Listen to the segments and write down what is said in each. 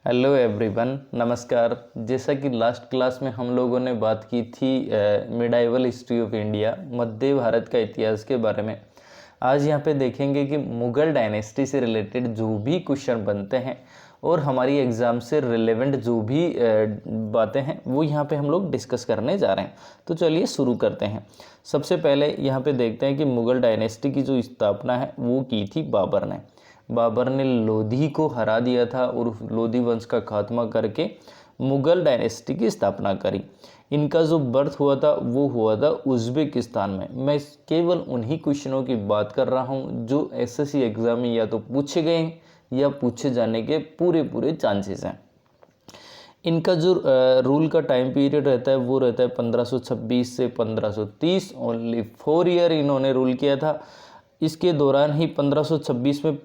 Hello everyone, नमस्कार। जैसा कि लास्ट क्लास में हम लोगों ने बात की थी मिडाइवल हिस्ट्री ऑफ इंडिया, मध्य भारत का इतिहास के बारे में। आज यहाँ पे देखेंगे कि मुग़ल डायनेस्टी से रिलेटेड जो भी क्वेश्चन बनते हैं और हमारी एग्ज़ाम से रिलेवेंट जो भी बातें हैं वो यहाँ पे हम लोग डिस्कस करने जा रहे हैं। तो चलिए शुरू करते हैं। सबसे पहले यहाँ पे देखते हैं कि मुग़ल डायनेस्टी की जो स्थापना है वो की थी बाबर ने। बाबर ने लोधी को हरा दिया था और लोधी वंश का खात्मा करके मुग़ल डायनेस्टी की स्थापना करी। इनका जो बर्थ हुआ था वो हुआ था उज़्बेकिस्तान में। मैं केवल उन्हीं क्वेश्चनों की बात कर रहा हूँ जो एसएससी एग्ज़ाम में या तो पूछे गए या पूछे जाने के पूरे चांसेस हैं। इनका जो रूल का टाइम पीरियड रहता है वो रहता है 1526 से 1530। ओनली 4 ईयर इन्होंने रूल किया था। इसके दौरान ही 1526 में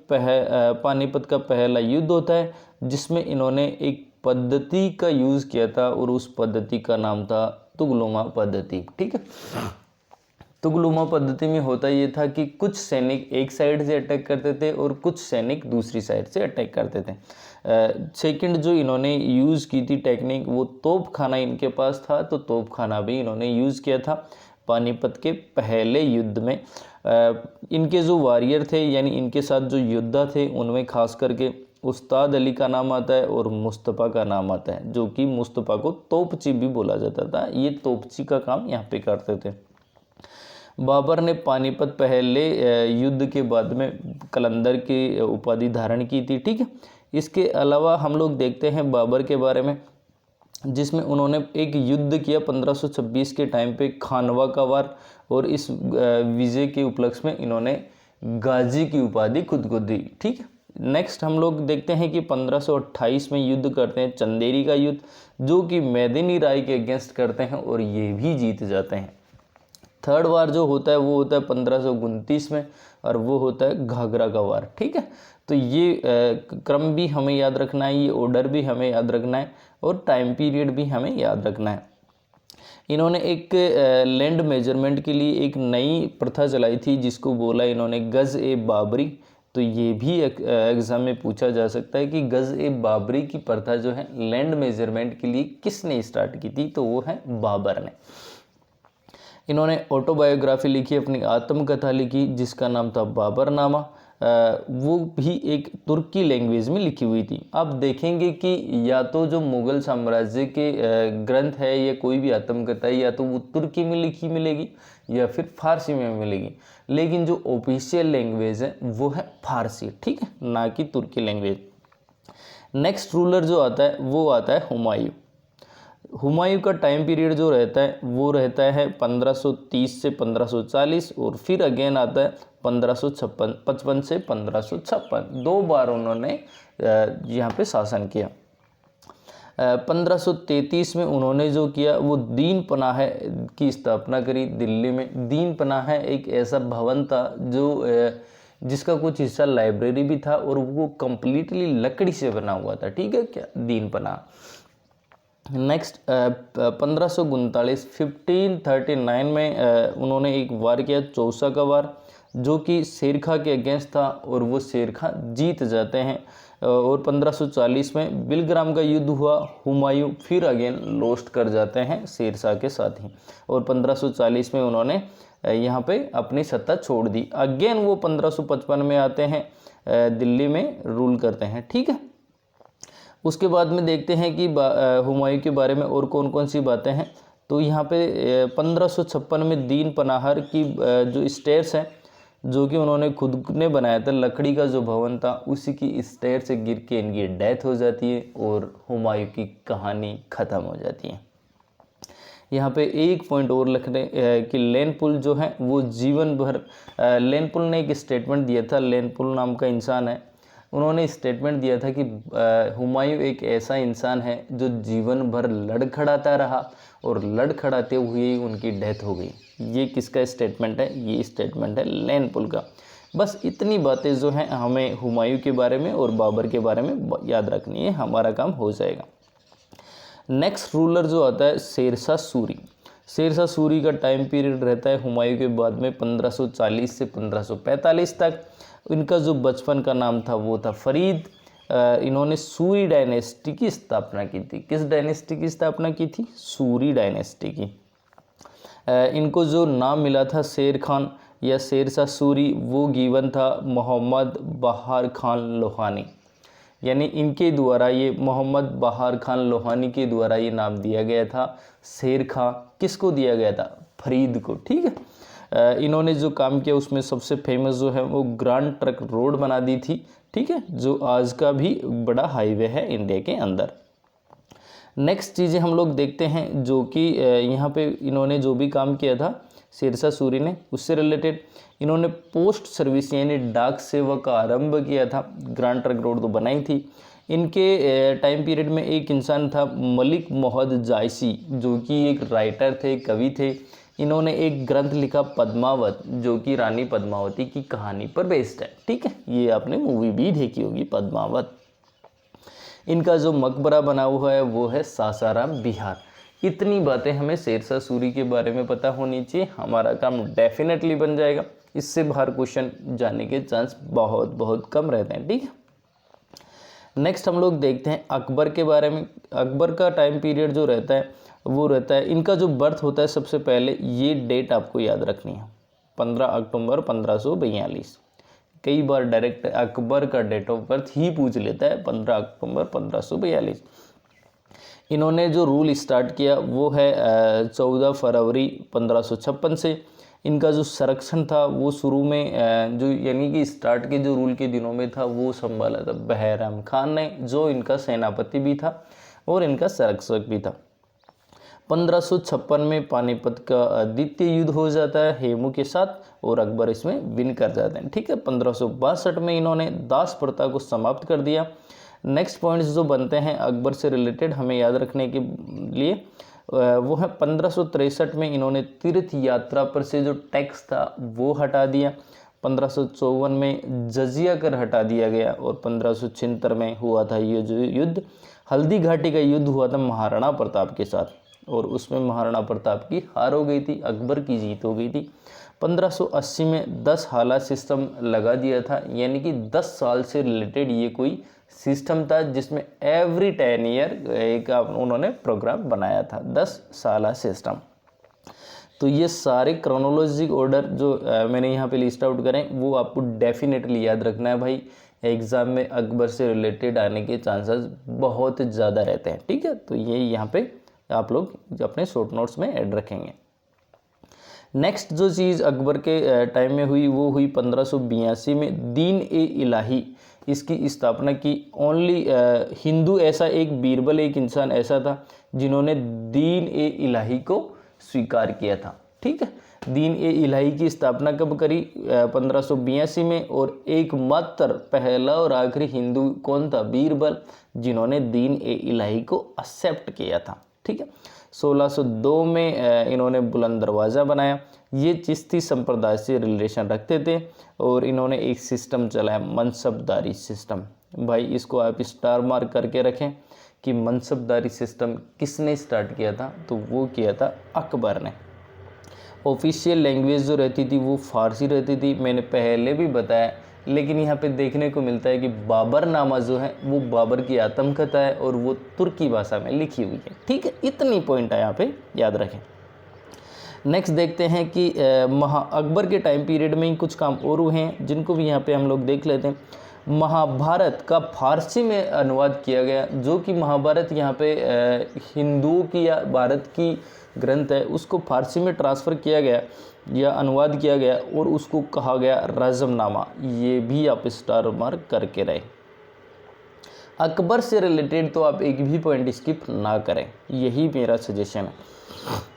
पानीपत का पहला युद्ध होता है जिसमें इन्होंने एक पद्धति का यूज़ किया था और उस पद्धति का नाम था तुगलुमा पद्धति। ठीक है, तुगलुमा पद्धति में होता ये था कि कुछ सैनिक एक साइड से अटैक करते थे और कुछ सैनिक दूसरी साइड से अटैक करते थे। सेकंड जो इन्होंने यूज़ की थी टेक्निक वो तोप खाना इनके पास था, तो तोप खाना भी इन्होंने यूज़ किया था पानीपत के पहले युद्ध में। इनके जो वॉरियर थे यानी इनके साथ जो योद्धा थे उनमें खास करके उस्ताद अली का नाम आता है और मुस्तफ़ा का नाम आता है, जो कि मुस्तफ़ा को तोपची भी बोला जाता था। ये तोपची का काम यहाँ पे करते थे। बाबर ने पानीपत पहले युद्ध के बाद में कलंदर की उपाधि धारण की थी। ठीक है, इसके अलावा हम लोग देखते हैं बाबर के बारे में, जिसमें उन्होंने एक युद्ध किया 1526 के टाइम पे खानवा का वार, और इस विजय के उपलक्ष्य में इन्होंने गाजी की उपाधि खुद को दी। ठीक है, नेक्स्ट हम लोग देखते हैं कि 1528 में युद्ध करते हैं चंदेरी का युद्ध, जो कि मैदिनी राय के अगेंस्ट करते हैं और ये भी जीत जाते हैं। थर्ड वार जो होता है वो होता है 1529 में और वो होता है घाघरा का वार। ठीक है, तो ये क्रम भी हमें याद रखना है, ये ऑर्डर भी हमें याद रखना है और टाइम पीरियड भी हमें याद रखना है। इन्होंने एक लैंड मेजरमेंट के लिए एक नई प्रथा चलाई थी जिसको बोला इन्होंने गज़ ए बाबरी। तो ये भी एग्ज़ाम में पूछा जा सकता है कि गज़ ए बाबरी की प्रथा जो है लैंड मेजरमेंट के लिए किसने स्टार्ट की थी, तो वो है बाबर ने। इन्होंने ऑटोबायोग्राफी लिखी, अपनी आत्मकथा लिखी जिसका नाम था बाबरनामा। वो भी एक तुर्की लैंग्वेज में लिखी हुई थी। आप देखेंगे कि या तो जो मुग़ल साम्राज्य के ग्रंथ है या कोई भी आत्मकथा है या तो वो तुर्की में लिखी मिलेगी या फिर फारसी में मिलेगी, लेकिन जो ऑफिशियल लैंग्वेज है वो है फारसी। ठीक है, ना कि तुर्की लैंग्वेज। नेक्स्ट रूलर जो आता है वो आता है हुमायूं। हुमायूं का टाइम पीरियड जो रहता है वो रहता है 1530 से 1540 और फिर अगेन आता है 1555 से 1556। 2 बार उन्होंने यहाँ पे शासन किया। 1533 में उन्होंने जो किया वो दीन पनाह की स्थापना करी दिल्ली में। दीन पनाह एक ऐसा भवन था जो जिसका कुछ हिस्सा लाइब्रेरी भी था और वो कम्प्लीटली लकड़ी से बना हुआ था। ठीक है, क्या दीन पनाह। नेक्स्ट 1539 में उन्होंने एक वार किया चौसा का वार, जो कि शेरखा के अगेंस्ट था और वो शेरखा जीत जाते हैं। और 1540 में बिलग्राम का युद्ध हुआ। हुमायूं फिर अगेन लॉस्ट कर जाते हैं शेरशाह के साथ ही, और 1540 में उन्होंने यहाँ पे अपनी सत्ता छोड़ दी। अगेन वो 1555 में आते हैं, दिल्ली में रूल करते हैं। ठीक है, उसके बाद में देखते हैं कि हुमायूं के बारे में और कौन कौन सी बातें हैं। तो यहाँ पे 1556 में दीन पनाहर की जो स्टेयर्स हैं जो कि उन्होंने खुद ने बनाया था, लकड़ी का जो भवन था उसी की स्टेयर से गिर के इनकी डेथ हो जाती है और हुमायूं की कहानी ख़त्म हो जाती है। यहाँ पे एक पॉइंट और लिखने कि लेनपुल जो है वो जीवन भर, लेनपुल ने एक स्टेटमेंट दिया था। लेनपुल नाम का इंसान है, उन्होंने स्टेटमेंट दिया था कि हुमायूं एक ऐसा इंसान है जो जीवन भर लड़खड़ाता रहा और लड़खड़ाते हुए ही उनकी डेथ हो गई। ये किसका स्टेटमेंट है? ये स्टेटमेंट है लेनपुल का। बस इतनी बातें जो हैं हमें हुमायूं के बारे में और बाबर के बारे में याद रखनी है, हमारा काम हो जाएगा। नेक्स्ट रूलर जो आता है शेरशाह सूरी। शेरशाह सूरी का टाइम पीरियड रहता है हुमायूं के बाद में 1540 से 1545 तक। इनका जो बचपन का नाम था वो था फरीद। इन्होंने सूरी डायनेस्टी की स्थापना की थी। किस डायनेस्टी की स्थापना की थी? सूरी डायनेस्टी की। इनको जो नाम मिला था शेर खान या शेरशाह सूरी, वो गिवन था मोहम्मद बहार खान लोहानी, यानी इनके द्वारा ये मोहम्मद बहार खान लोहानी के द्वारा ये नाम दिया गया था शेर खां। किसको दिया गया था? फरीद को। ठीक है, इन्होंने जो काम किया उसमें सबसे फेमस जो है वो ग्रांड ट्रंक रोड बना दी थी। ठीक है, जो आज का भी बड़ा हाईवे है इंडिया के अंदर। नेक्स्ट चीज़ें हम लोग देखते हैं जो कि यहाँ पे इन्होंने जो भी काम किया था शेरशाह सूरी ने, उससे रिलेटेड इन्होंने पोस्ट सर्विस यानी डाक सेवा का आरंभ किया था। ग्रांड ट्रंक रोड तो बनाई थी। इनके टाइम पीरियड में एक इंसान था मलिक मोहम्मद जायसी, जो कि एक राइटर थे, कवि थे। इन्होंने एक ग्रंथ लिखा पद्मावत, जो कि रानी पद्मावती की कहानी पर बेस्ड है। ठीक है, ये आपने मूवी भी देखी होगी पद्मावत। इनका जो मकबरा बना हुआ है वो है सासाराम, बिहार। इतनी बातें हमें शेरशाह सूरी के बारे में पता होनी चाहिए, हमारा काम डेफिनेटली बन जाएगा। इससे बाहर क्वेश्चन जाने के चांस बहुत बहुत कम रहते हैं। ठीक है, नेक्स्ट हम लोग देखते हैं अकबर के बारे में। अकबर का टाइम पीरियड जो रहता है वो रहता है, इनका जो बर्थ होता है सबसे पहले, ये डेट आपको याद रखनी है, 15 अक्टूबर 1542। कई बार डायरेक्ट अकबर का डेट ऑफ बर्थ ही पूछ लेता है, 15 अक्टूबर 1542। इन्होंने जो रूल स्टार्ट किया वो है 14 फरवरी 1556 से। इनका जो संरक्षण था वो शुरू में जो यानी कि स्टार्ट के जो रूल के दिनों में था वो संभाला था बहराम खान ने, जो इनका सेनापति भी था और इनका संरक्षक भी था। 1556 में पानीपत का द्वितीय युद्ध हो जाता है हेमू के साथ और अकबर इसमें विन कर जाते हैं। ठीक है, 1562 में इन्होंने दास प्रथा को समाप्त कर दिया। नेक्स्ट पॉइंट्स जो बनते हैं अकबर से रिलेटेड हमें याद रखने के लिए वो है 1563 में इन्होंने तीर्थ यात्रा पर से जो टैक्स था वो हटा दिया। 1554 में जजिया कर हटा दिया गया और 1576 में हुआ था ये जो युद्ध, हल्दी घाटी का युद्ध हुआ था महाराणा प्रताप के साथ, और उसमें महाराणा प्रताप की हार हो गई थी, अकबर की जीत हो गई थी। 1580 में 10 हाला सिस्टम लगा दिया था, यानी कि 10 साल से रिलेटेड ये कोई सिस्टम था जिसमें एवरी 10 ईयर एक उन्होंने प्रोग्राम बनाया था, 10 साला सिस्टम। तो ये सारे क्रोनोलॉजिक ऑर्डर जो मैंने यहाँ पे लिस्ट आउट करें वो आपको डेफिनेटली याद रखना है भाई, एग्ज़ाम में अकबर से रिलेटेड आने के चांसेस बहुत ज़्यादा रहते हैं। ठीक है, तो ये यहाँ पे आप लोग अपने शॉर्ट नोट्स में ऐड रखेंगे। नेक्स्ट जो चीज़ अकबर के टाइम में हुई वो हुई 1582 में दीन ए इलाही, इसकी स्थापना की। ओनली हिंदू ऐसा एक बीरबल एक इंसान ऐसा था जिन्होंने दीन ए इलाही को स्वीकार किया था। ठीक है, दीन ए इलाही की स्थापना कब करी? 1582 में, और एकमात्र पहला और आखिरी हिंदू कौन था? बीरबल, जिन्होंने दीन ए इलाही को एक्सेप्ट किया था। ठीक है, 1602 में इन्होंने बुलंद दरवाज़ा बनाया। ये चिश्ती संप्रदाय से रिलेशन रखते थे और इन्होंने एक सिस्टम चलाया, मनसबदारी सिस्टम। भाई इसको आप स्टार मार्क करके रखें कि मनसबदारी सिस्टम किसने स्टार्ट किया था? तो वो किया था अकबर ने। ऑफिशियल लैंग्वेज जो रहती थी वो फारसी रहती थी, मैंने पहले भी बताया, लेकिन यहाँ पे देखने को मिलता है कि बाबरनामा जो है वो बाबर की आत्मकथा है और वो तुर्की भाषा में लिखी हुई है। ठीक है, इतनी पॉइंट है यहाँ पे याद रखें। नेक्स्ट देखते हैं कि अकबर के टाइम पीरियड में ही कुछ काम और हुए हैं जिनको भी यहाँ पे हम लोग देख लेते हैं। महाभारत का फारसी में अनुवाद किया गया, जो कि महाभारत यहाँ पे हिंदुओं की या भारत की ग्रंथ है उसको फारसी में ट्रांसफ़र किया गया या अनुवाद किया गया और उसको कहा गया रज़मनामा। ये भी आप स्टार मार्क करके रहे। अकबर से रिलेटेड तो आप एक भी पॉइंट स्किप ना करें, यही मेरा सजेशन है।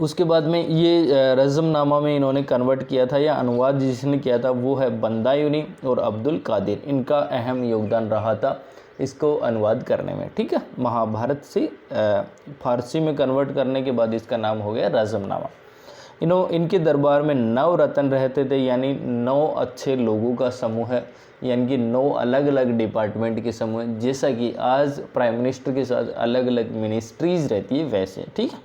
उसके बाद में ये रज़मनामा में इन्होंने कन्वर्ट किया था या अनुवाद जिसने किया था वो है बंदायूनी और अब्दुल कादिर, इनका अहम योगदान रहा था इसको अनुवाद करने में। ठीक है, महाभारत से फारसी में कन्वर्ट करने के बाद इसका नाम हो गया रज़मनामा। इनके दरबार में 9 रत्न रहते थे, यानी 9 अच्छे लोगों का समूह है, यानी कि 9 अलग अलग डिपार्टमेंट के समूह है, जैसा कि आज प्राइम मिनिस्टर के साथ अलग अलग मिनिस्ट्रीज़ रहती है वैसे। ठीक है,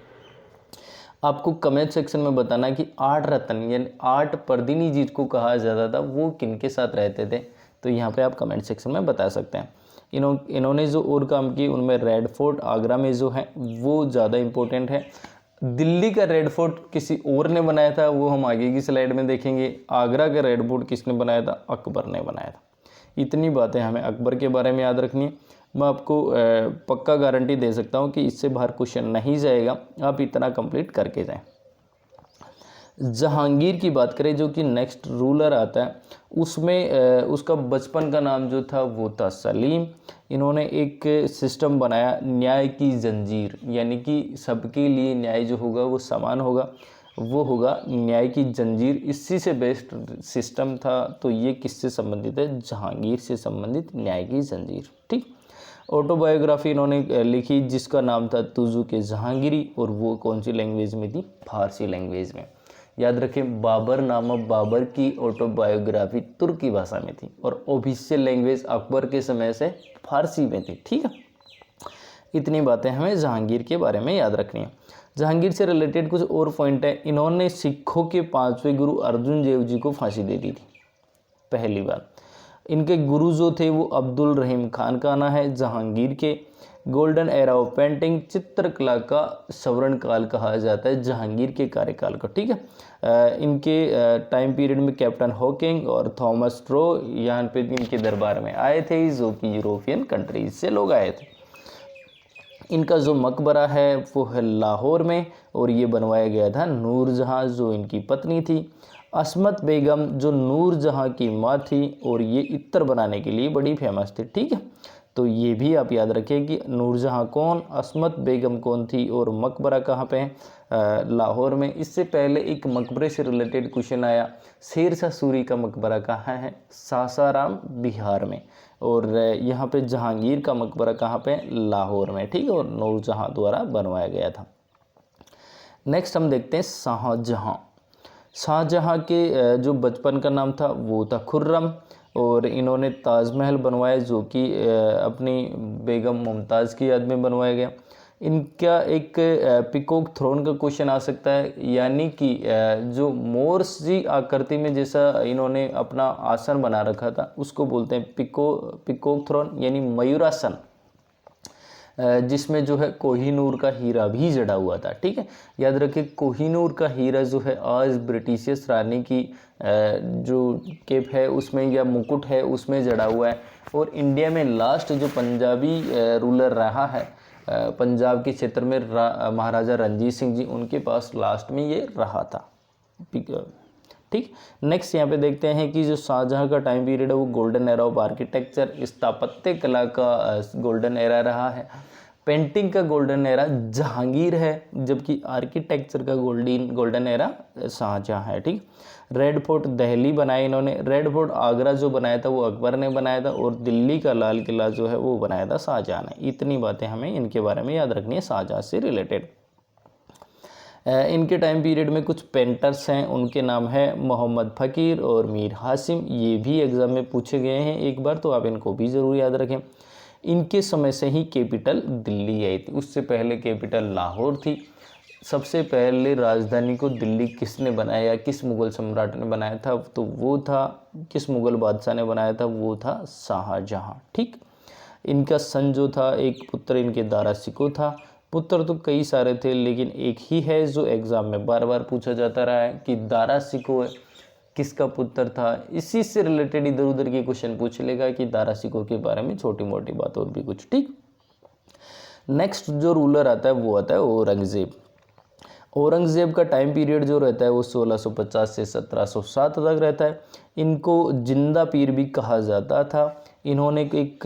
आपको कमेंट सेक्शन में बताना कि 8 रत्न यानी 8 पर्दिनी जिनको कहा जाता था वो किन के साथ रहते थे, तो यहाँ पे आप कमेंट सेक्शन में बता सकते हैं। इन्होंने जो और काम किए उनमें रेड फोर्ट आगरा में जो है वो ज़्यादा इम्पोर्टेंट है। दिल्ली का रेड फोर्ट किसी और ने बनाया था, वो हम आगे की स्लाइड में देखेंगे। आगरा का रेड फोर्ट किसने बनाया था? अकबर ने बनाया था। इतनी बातें हमें अकबर के बारे में याद रखनी है। मैं आपको पक्का गारंटी दे सकता हूँ कि इससे बाहर क्वेश्चन नहीं जाएगा, आप इतना कंप्लीट करके जाएं। जहांगीर की बात करें जो कि नेक्स्ट रूलर आता है, उसमें उसका बचपन का नाम जो था वो था सलीम। इन्होंने एक सिस्टम बनाया न्याय की जंजीर, यानी कि सबके लिए न्याय जो होगा वो समान होगा, वो होगा न्याय की जंजीर। इसी से बेस्ड सिस्टम था। तो ये किससे संबंधित है? जहांगीर से संबंधित न्याय की जंजीर। ठीक। ऑटोबायोग्राफी इन्होंने लिखी जिसका नाम था तुजू के जहांगीरी, और वो कौन सी लैंग्वेज में थी? फारसी लैंग्वेज में। याद रखें, बाबर नामक बाबर की ऑटोबायोग्राफी तुर्की भाषा में थी और ऑफिशियल लैंग्वेज अकबर के समय से फारसी में थी। ठीक है, इतनी बातें हमें जहांगीर के बारे में याद रखनी है। जहांगीर से रिलेटेड कुछ और पॉइंट है। इन्होंने सिखों के 5वें गुरु अर्जुन देव जी को फांसी दे दी थी पहली बार। इनके गुरु जो थे वो अब्दुल रहीम खान का आना है। जहांगीर के गोल्डन एरा ऑफ पेंटिंग, चित्रकला का स्वर्ण काल कहा जाता है जहांगीर के कार्यकाल को। ठीक है, इनके टाइम पीरियड में कैप्टन हॉकिंग और थॉमस स्ट्रो यहाँ पे इनके दरबार में आए थे, जो कि यूरोपियन कंट्रीज से लोग आए थे। इनका जो मकबरा है वो है लाहौर में, और ये बनवाया गया था नूरजहाँ जो इनकी पत्नी थी। अस्मत बेगम जो नूरजहाँ की माँ थी, और ये इत्र बनाने के लिए बड़ी फेमस थी। ठीक है, तो ये भी आप याद रखें कि नूरजहाँ कौन, अस्मत बेगम कौन थी, और मकबरा कहाँ पे है? लाहौर में। इससे पहले एक मकबरे से रिलेटेड क्वेश्चन आया, शेरशाह सूरी का मकबरा कहाँ है? सासाराम बिहार में। और यहाँ पे जहांगीर का मकबरा कहाँ पे? लाहौर में। ठीक है, और नूरजहाँ द्वारा बनवाया गया था। नेक्स्ट हम देखते हैं शाहजहाँ। शाहजहाँ के जो बचपन का नाम था वो था खुर्रम, और इन्होंने ताजमहल बनवाया जो कि अपनी बेगम मुमताज़ की याद में बनवाया गया। इनका एक पिकॉक थ्रोन का क्वेश्चन आ सकता है, यानी कि जो मोर्स जी आकृति में जैसा इन्होंने अपना आसन बना रखा था उसको बोलते हैं पिकॉक थ्रोन, यानी मयूरासन, जिसमें जो है कोहिनूर का हीरा भी जड़ा हुआ था। ठीक है, याद रखिए कोहिनूर का हीरा जो है आज ब्रिटिश रानी की जो केप है उसमें या मुकुट है उसमें जड़ा हुआ है। और इंडिया में लास्ट जो पंजाबी रूलर रहा है पंजाब के क्षेत्र में महाराजा रणजीत सिंह जी, उनके पास लास्ट में ये रहा था। ठीक, नेक्स्ट यहाँ पे देखते हैं कि जो शाहजहाँ का टाइम पीरियड है वो गोल्डन एरा ऑफ आर्किटेक्चर, स्थापत्य कला का गोल्डन एरा रहा है। पेंटिंग का गोल्डन एरा जहांगीर है, जबकि आर्किटेक्चर का गोल्डन एरा शाहजहाँ है। ठीक, रेड फोर्ट दिल्ली बनाया इन्होंने। रेड फोर्ट आगरा जो बनाया था वो अकबर ने बनाया था, और दिल्ली का लाल किला जो है वो बनाया था शाहजहाँ ने। इतनी बातें हमें इनके बारे में याद रखनी है शाहजहाँ से रिलेटेड। इनके टाइम पीरियड में कुछ पेंटर्स हैं, उनके नाम है मोहम्मद फ़कीर और मीर हासिम। ये भी एग्ज़ाम में पूछे गए हैं एक बार, तो आप इनको भी ज़रूर याद रखें। इनके समय से ही कैपिटल दिल्ली आई थी, उससे पहले कैपिटल लाहौर थी। सबसे पहले राजधानी को दिल्ली किसने बनाया, किस मुग़ल सम्राट ने बनाया था? तो वो था, किस मुग़ल बादशाह ने बनाया था? वो था शाहजहाँ। ठीक, इनका सन जो था, एक पुत्र इनके दारा सिको था। पुत्र तो कई सारे थे, लेकिन एक ही है जो एग्ज़ाम में बार बार पूछा जाता रहा है कि दारा सिको किसका पुत्र था। इसी से रिलेटेड इधर उधर के क्वेश्चन पूछ लेगा कि दारा सिको के बारे में छोटी मोटी बात और भी कुछ। ठीक, नेक्स्ट जो रूलर आता है वो आता है औरंगज़ेब। औरंगज़ेब का टाइम पीरियड जो रहता है वो 1650 से 1707 तक रहता है। इनको जिंदा पीर भी कहा जाता था। इन्होंने एक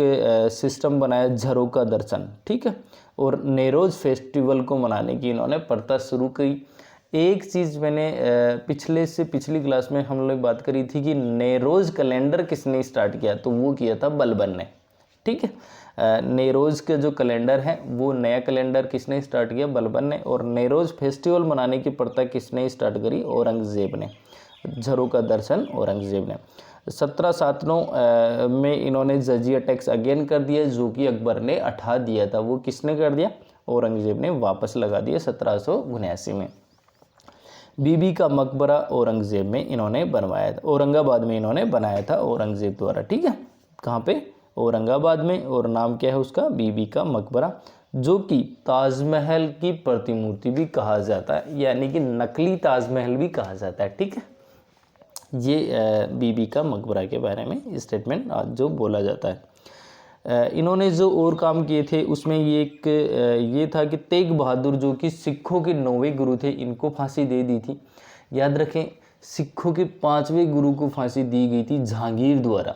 सिस्टम बनाया झरोका दर्शन। ठीक है, और नेरोज फेस्टिवल को मनाने की इन्होंने प्रथा शुरू की। एक चीज़ मैंने पिछली क्लास में हम लोग बात करी थी कि नेरोज कैलेंडर किसने स्टार्ट किया, तो वो किया था बलबन ने। ठीक है, नेरोज का जो कैलेंडर है वो नया कैलेंडर किसने स्टार्ट किया? बलबन ने। और नेरोज फेस्टिवल मनाने की प्रथा किसने स्टार्ट करी? औरंगज़ेब ने। झरोका दर्शन औरंगज़ेब ने। 1797 में इन्होंने जजिया टैक्स अगेन कर दिया, जो कि अकबर ने हटा दिया था। वो किसने कर दिया? औरंगज़ेब ने वापस लगा दिया 1779 में। बीबी का मकबरा औरंगजेब में इन्होंने बनवाया था, औरंगाबाद में इन्होंने बनाया था औरंगजेब द्वारा। ठीक है, कहाँ पे? औरंगाबाद में। और नाम क्या है उसका? बीबी का मकबरा, जो कि ताजमहल की प्रतिमूर्ति भी कहा जाता है, यानी कि नकली ताजमहल भी कहा जाता है। ठीक है, ये बीबी का मकबरा के बारे में स्टेटमेंट आज जो बोला जाता है। इन्होंने जो और काम किए थे उसमें ये था कि तेग बहादुर जो कि सिखों के 9वें गुरु थे, इनको फांसी दे दी थी। याद रखें, सिखों के 5वें गुरु को फांसी दी गई थी जहांगीर द्वारा,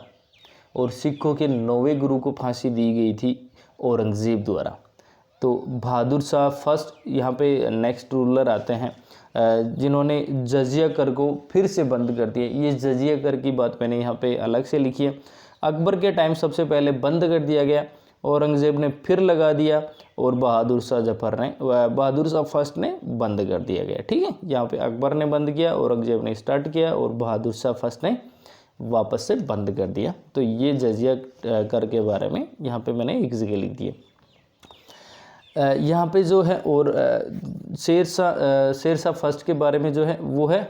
और सिखों के 9वें गुरु को फांसी दी गई थी औरंगजेब द्वारा। तो बहादुर शाह फर्स्ट यहाँ पे नेक्स्ट रूलर आते हैं जिन्होंने जजिया कर को फिर से बंद कर दिया। ये जजिया कर की बात मैंने यहाँ पे अलग से लिखी है। अकबर के टाइम सबसे पहले बंद कर दिया गया, औरंगजेब ने फिर लगा दिया, और बहादुर शाह फर्स्ट ने बंद कर दिया गया। ठीक है, यहाँ पे अकबर ने बंद किया, औरंगजेब ने स्टार्ट किया, और बहादुर शाह फर्स्ट ने वापस से बंद कर दिया। तो ये जजिया कर के बारे में यहाँ पे मैंने एक जगह लिख दिया। यहाँ पे जो है, और शेरशाह फर्स्ट के बारे में जो है वो है,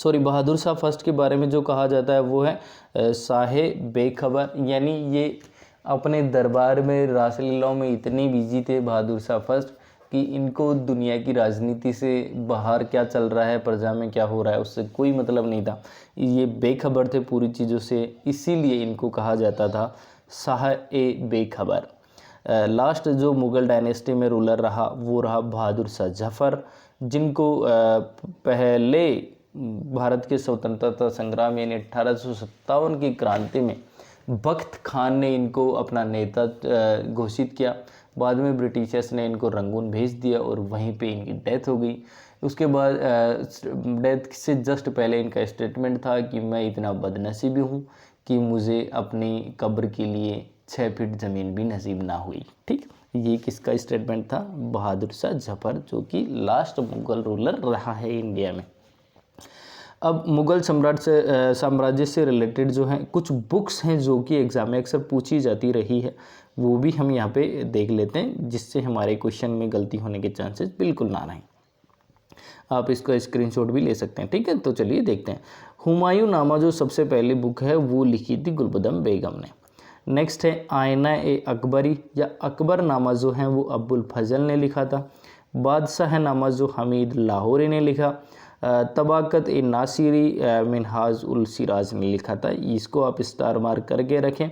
बहादुर शाह फर्स्ट के बारे में जो कहा जाता है वो है शाहे बेखबर, यानी ये अपने दरबार में रासलीलाओं में इतने बिजी थे बहादुर शाह फर्स्ट कि इनको दुनिया की राजनीति से बाहर क्या चल रहा है, प्रजा में क्या हो रहा है, उससे कोई मतलब नहीं था। ये बेखबर थे पूरी चीज़ों से, इसीलिए इनको कहा जाता था शाहे बेखबर। लास्ट जो मुग़ल डायनेस्टी में रूलर रहा वो रहा बहादुर शाह जफ़र, जिनको पहले भारत के स्वतंत्रता संग्राम यानी 1857 की क्रांति में बख्त खान ने इनको अपना नेता घोषित किया। बाद में ब्रिटिशर्स ने इनको रंगून भेज दिया और वहीं पे इनकी डेथ हो गई। उसके बाद डेथ से जस्ट पहले इनका स्टेटमेंट था कि मैं इतना बदनसीब हूँ कि मुझे अपनी कब्र के लिए 6 फीट ज़मीन भी नसीब ना हुई। ठीक, ये किसका स्टेटमेंट था? बहादुर शाह जफ़र, जो कि लास्ट मुग़ल रूलर रहा है इंडिया में। अब मुग़ल साम्राज्य से रिलेटेड जो हैं कुछ बुक्स हैं जो कि एग्ज़ाम में अक्सर पूछी जाती रही है, वो भी हम यहाँ पे देख लेते हैं, जिससे हमारे क्वेश्चन में गलती होने के चांसेस बिल्कुल ना रहें। आप इसका स्क्रीनशॉट भी ले सकते हैं। ठीक है, तो चलिए देखते हैं। हुमायूं नामा जो सबसे पहली बुक है वो लिखी थी गुलबदम बेगम ने। नेक्स्ट है आईना ए अकबरी या अकबर नामा जो है वो अब्बुल फजल ने लिखा था। बादशाह नामा जो हमीद लाहौरी ने लिखा। तबाकत ए नासिरी मिनहाज उल सिराज ने लिखा था। इसको आप स्टार मार्क करके रखें।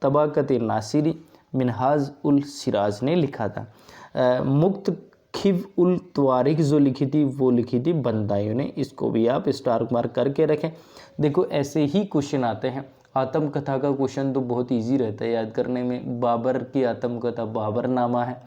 तबाकत ए नासिरी मिनहाज उल सिराज ने लिखा था। मुक्त खिव उल तवारिख जो लिखी थी वो लिखी थी बंदाइयों ने, इसको भी आप स्टार मार्क करके रखें। देखो ऐसे ही क्वेश्चन आते हैं। आत्मकथा का क्वेश्चन तो बहुत इजी रहता है याद करने में। बाबर की आत्मकथा बाबरनामा है।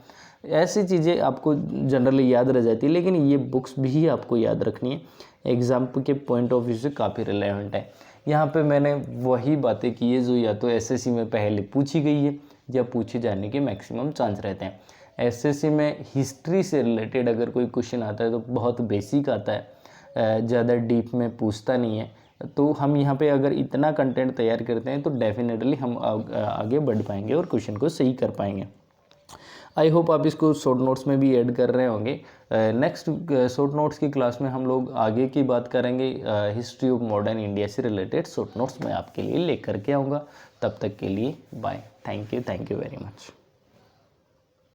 ऐसी चीज़ें आपको जनरली याद रह जाती है, लेकिन ये बुक्स भी आपको याद रखनी है। एग्जाम के पॉइंट ऑफ व्यू से काफ़ी रिलेवेंट है। यहाँ पे मैंने वही बातें की है जो या तो एसएससी में पहले पूछी गई है या पूछे जाने के मैक्सिमम चांस रहते हैं। एसएससी में हिस्ट्री से रिलेटेड अगर कोई क्वेश्चन आता है तो बहुत बेसिक आता है, ज़्यादा डीप में पूछता नहीं है। तो हम यहाँ पे अगर इतना कंटेंट तैयार करते हैं तो डेफिनेटली हम आगे बढ़ पाएंगे और क्वेश्चन को सही कर पाएंगे। आई होप आप इसको शॉर्ट नोट्स में भी ऐड कर रहे होंगे। नेक्स्ट शॉर्ट नोट्स की क्लास में हम लोग आगे की बात करेंगे। हिस्ट्री ऑफ मॉडर्न इंडिया से रिलेटेड शॉर्ट नोट्स मैं आपके लिए लेकर के आऊँगा। तब तक के लिए bye. Thank you very much.